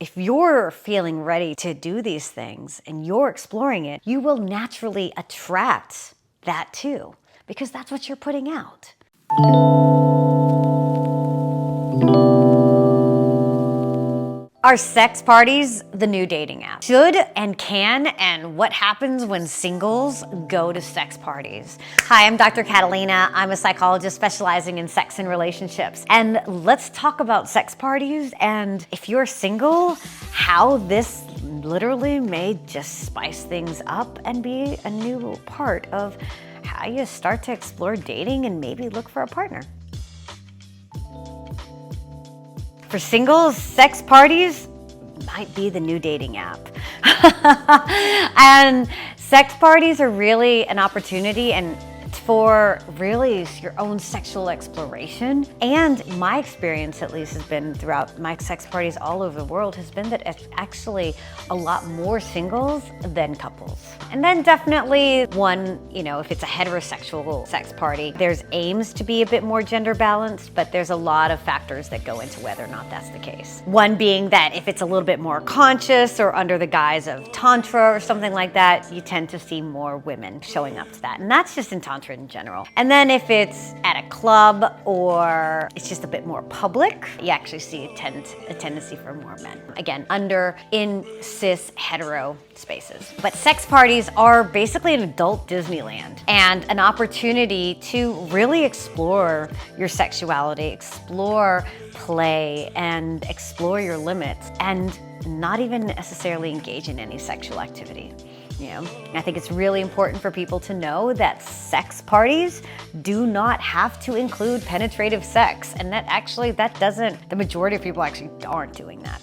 If you're feeling ready to do these things and you're exploring it, you will naturally attract that too, because that's what you're putting out. Are sex parties the new dating app? Should and can, and what happens when singles go to sex parties? Hi, I'm Dr. Catalina. I'm a psychologist specializing in sex and relationships. And let's talk about sex parties, and if you're single, how this literally may just spice things up and be a new part of how you start to explore dating and maybe look for a partner. For singles, sex parties might be the new dating app. And sex parties are really an opportunity and for really your own sexual exploration. And my experience, at least, has been throughout my sex parties all over the world, has been that it's actually a lot more singles than couples. And then definitely one, if it's a heterosexual sex party, there's aims to be a bit more gender balanced, but there's a lot of factors that go into whether or not that's the case. One being that if it's a little bit more conscious or under the guise of tantra or something like that, you tend to see more women showing up to that. And that's just in tantra in general. And then if it's at a club or it's just a bit more public, you actually see a tendency for more men. Again, in cis hetero spaces. But sex parties are basically an adult Disneyland and an opportunity to really explore your sexuality, explore play, and explore your limits, and not even necessarily engage in any sexual activity. I think it's really important for people to know that sex parties do not have to include penetrative sex, and the majority of people actually aren't doing that.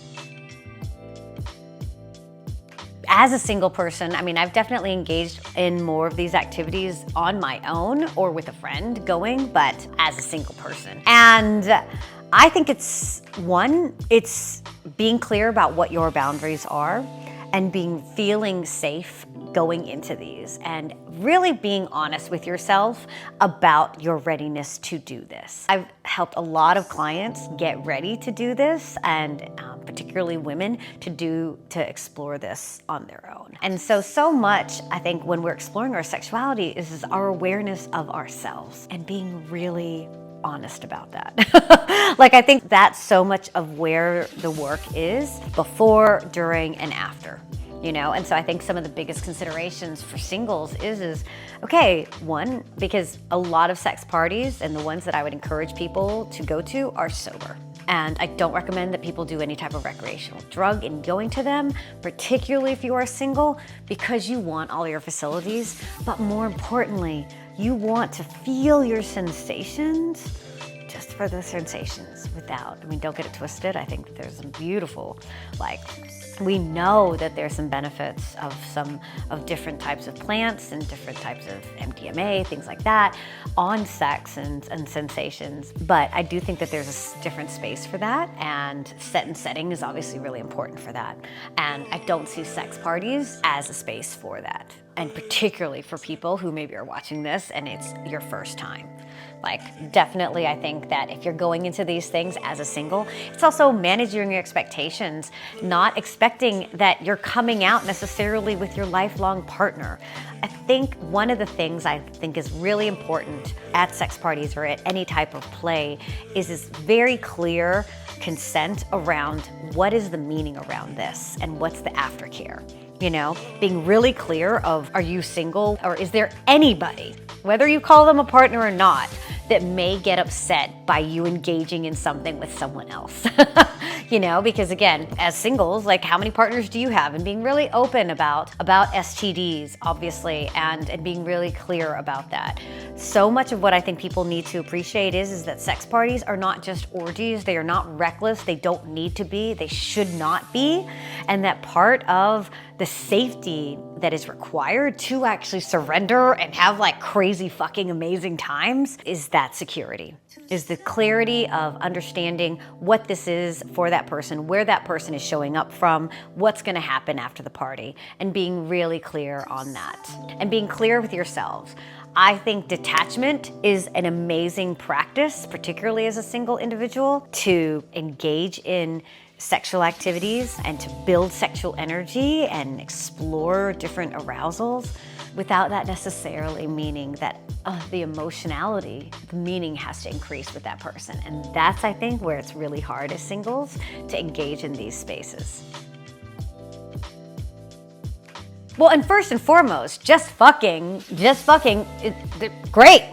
As a single person, I've definitely engaged in more of these activities on my own or with a friend going, but as a single person. And I think it's being clear about what your boundaries are and feeling safe going into these, and really being honest with yourself about your readiness to do this. I've helped a lot of clients get ready to do this, and particularly women to explore this on their own. And so much, I think, when we're exploring our sexuality is our awareness of ourselves and being really honest about that. I think that's so much of where the work is before, during, and after. And so I think some of the biggest considerations for singles is okay, one, because a lot of sex parties and the ones that I would encourage people to go to are sober. And I don't recommend that people do any type of recreational drug in going to them, particularly if you are single, because you want all your facilities, but more importantly, you want to feel your sensations just for the sensations don't get it twisted. I think there's some beautiful, we know that there's some benefits of different types of plants and different types of MDMA, things like that, on sex and sensations. But I do think that there's a different space for that, and setting is obviously really important for that. And I don't see sex parties as a space for that. And particularly for people who maybe are watching this and it's your first time. Definitely, I think that if you're going into these things as a single, it's also managing your expectations, not expecting that you're coming out necessarily with your lifelong partner. I think one of the things I think is really important at sex parties or at any type of play is very clear consent around what is the meaning around this and what's the aftercare. Being really clear of, are you single, or is there anybody, whether you call them a partner or not, that may get upset by you engaging in something with someone else? Because again, as singles, how many partners do you have? And being really open about STDs, obviously, and being really clear about that. So much of what I think people need to appreciate is that sex parties are not just orgies. They are not reckless. They don't need to be. They should not be. And that part of the safety that is required to actually surrender and have crazy fucking amazing times is that security, is the clarity of understanding what this is for that person, where that person is showing up from, what's gonna happen after the party, and being really clear on that and being clear with yourselves. I think detachment is an amazing practice, particularly as a single individual, to engage in sexual activities and to build sexual energy and explore different arousals without that necessarily meaning that the emotionality, the meaning has to increase with that person. And that's, I think, where it's really hard as singles to engage in these spaces. Well, and first and foremost, just fucking, great.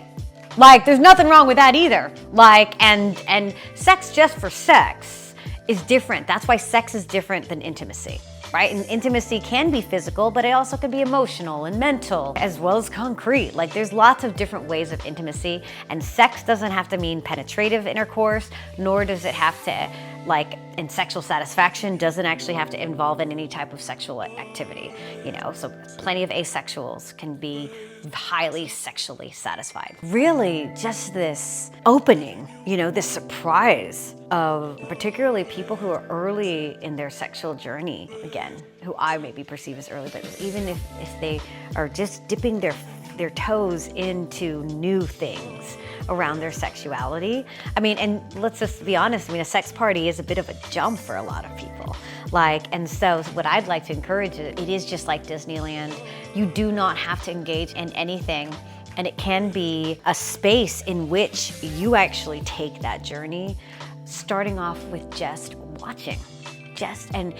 Like, there's nothing wrong with that either. Like, and sex just for sex is different. That's why sex is different than intimacy, right? And intimacy can be physical, but it also can be emotional and mental, as well as concrete. Like, there's lots of different ways of intimacy, and sex doesn't have to mean penetrative intercourse, nor does it have to, like, and sexual satisfaction doesn't actually have to involve in any type of sexual activity, you know? So plenty of asexuals can be highly sexually satisfied. Really, just this opening, you know, this surprise of particularly people who are early in their sexual journey, again, who I maybe perceive as early, but even if they are just dipping their toes into new things around their sexuality. I mean, and let's just be honest, I mean, a sex party is a bit of a jump for a lot of people. Like, and so what I'd like to encourage, it is just like Disneyland. You do not have to engage in anything, and it can be a space in which you actually take that journey, starting off with just watching. And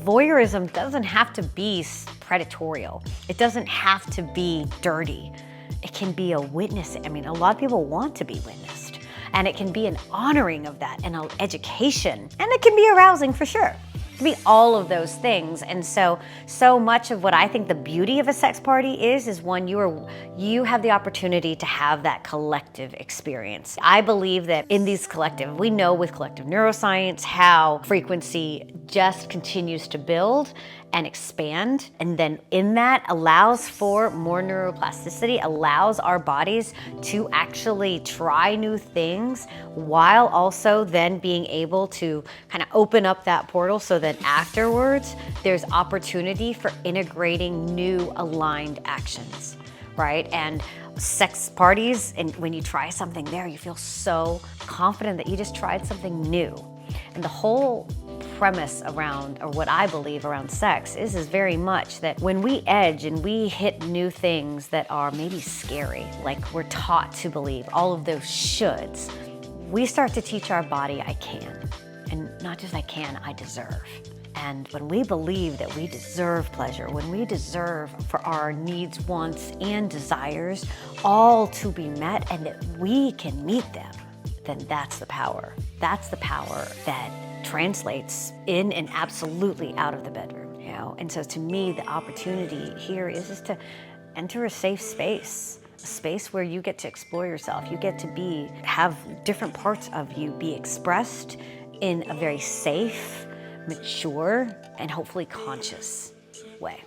voyeurism doesn't have to be predatorial. It doesn't have to be dirty. It can be a witness. I mean, a lot of people want to be witnessed, and it can be an honoring of that and an education, and it can be arousing for sure. It can be all of those things. And so much of what I think the beauty of a sex party is when you have the opportunity to have that collective experience. I believe that in these collective, we know with collective neuroscience how frequency just continues to build and expand, and then in that allows for more neuroplasticity, allows our bodies to actually try new things while also then being able to kind of open up that portal so that afterwards there's opportunity for integrating new aligned actions, right? And sex parties, and when you try something there, you feel so confident that you just tried something new. And the whole premise around, or what I believe around sex is very much that when we edge and we hit new things that are maybe scary, like we're taught to believe, all of those shoulds, we start to teach our body, I can. And not just I can, I deserve. And when we believe that we deserve pleasure, when we deserve for our needs, wants, and desires all to be met and that we can meet them, then that's the power. That's the power that translates in and absolutely out of the bedroom, you know? And so to me, the opportunity here is just to enter a safe space, a space where you get to explore yourself. You get to have different parts of you be expressed in a very safe, mature, and hopefully conscious way.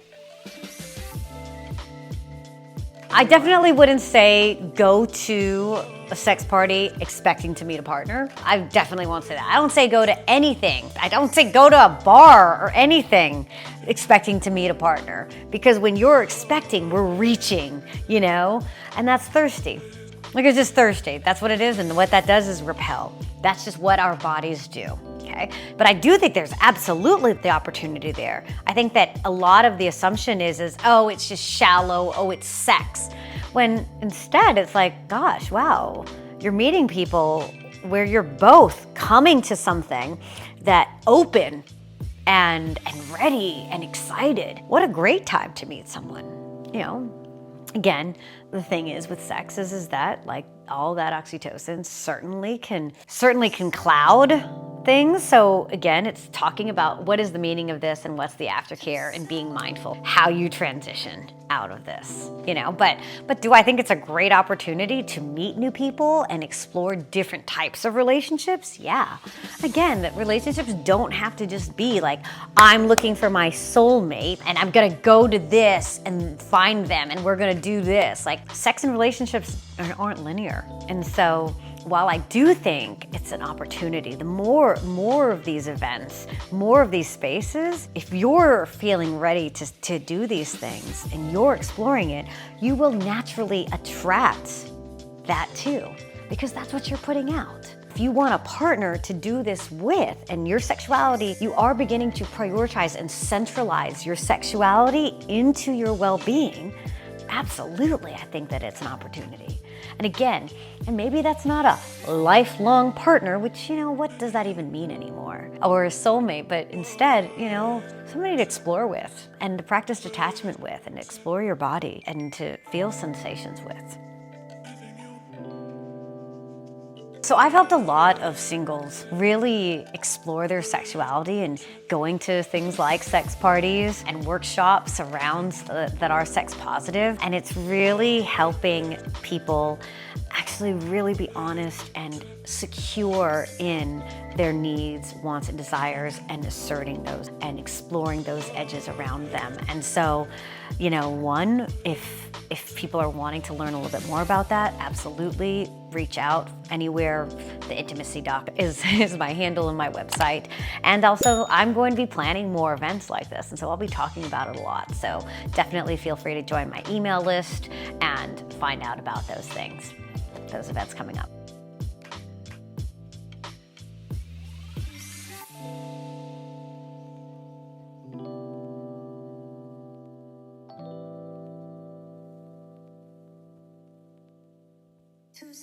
I definitely wouldn't say go to a sex party expecting to meet a partner. I definitely won't say that. I don't say go to anything. I don't say go to a bar or anything expecting to meet a partner. Because when you're expecting, we're reaching, you know? And that's thirsty. Like, it's just thirsty. That's what it is, and what that does is repel. That's just what our bodies do. Okay? But I do think there's absolutely the opportunity there. I think that a lot of the assumption is, oh, it's just shallow, oh, it's sex. When instead it's like, gosh, wow, you're meeting people where you're both coming to something that open and ready and excited. What a great time to meet someone, you know? Again, the thing is with sex is that, like, all that oxytocin certainly can cloud things. So again, it's talking about what is the meaning of this and what's the aftercare, and being mindful how you transition out of this, you know? But do I think it's a great opportunity to meet new people and explore different types of relationships? Yeah. Again, that relationships don't have to just be like, I'm looking for my soulmate and I'm gonna go to this and find them and we're gonna do this. Like, sex and relationships aren't linear. And so while I do think it's an opportunity, the more of these events, more of these spaces, if you're feeling ready to do these things and you're exploring it, you will naturally attract that too, because that's what you're putting out. if you want a partner to do this with and your sexuality, you are beginning to prioritize and centralize your sexuality into your well-being, absolutely, I think that it's an opportunity. And again, and maybe that's not a lifelong partner, which, what does that even mean anymore? Or a soulmate, but instead, somebody to explore with and to practice detachment with and explore your body and to feel sensations with. So I've helped a lot of singles really explore their sexuality and going to things like sex parties and workshops around that are sex positive. And it's really helping people actually really be honest and secure in their needs, wants, and desires, and asserting those and exploring those edges around them. And so, one, if people are wanting to learn a little bit more about that, absolutely reach out anywhere. The Intimacy Doc is my handle on my website. And also, I'm going to be planning more events like this, and so I'll be talking about it a lot. So definitely feel free to join my email list and find out about those things, those events coming up. To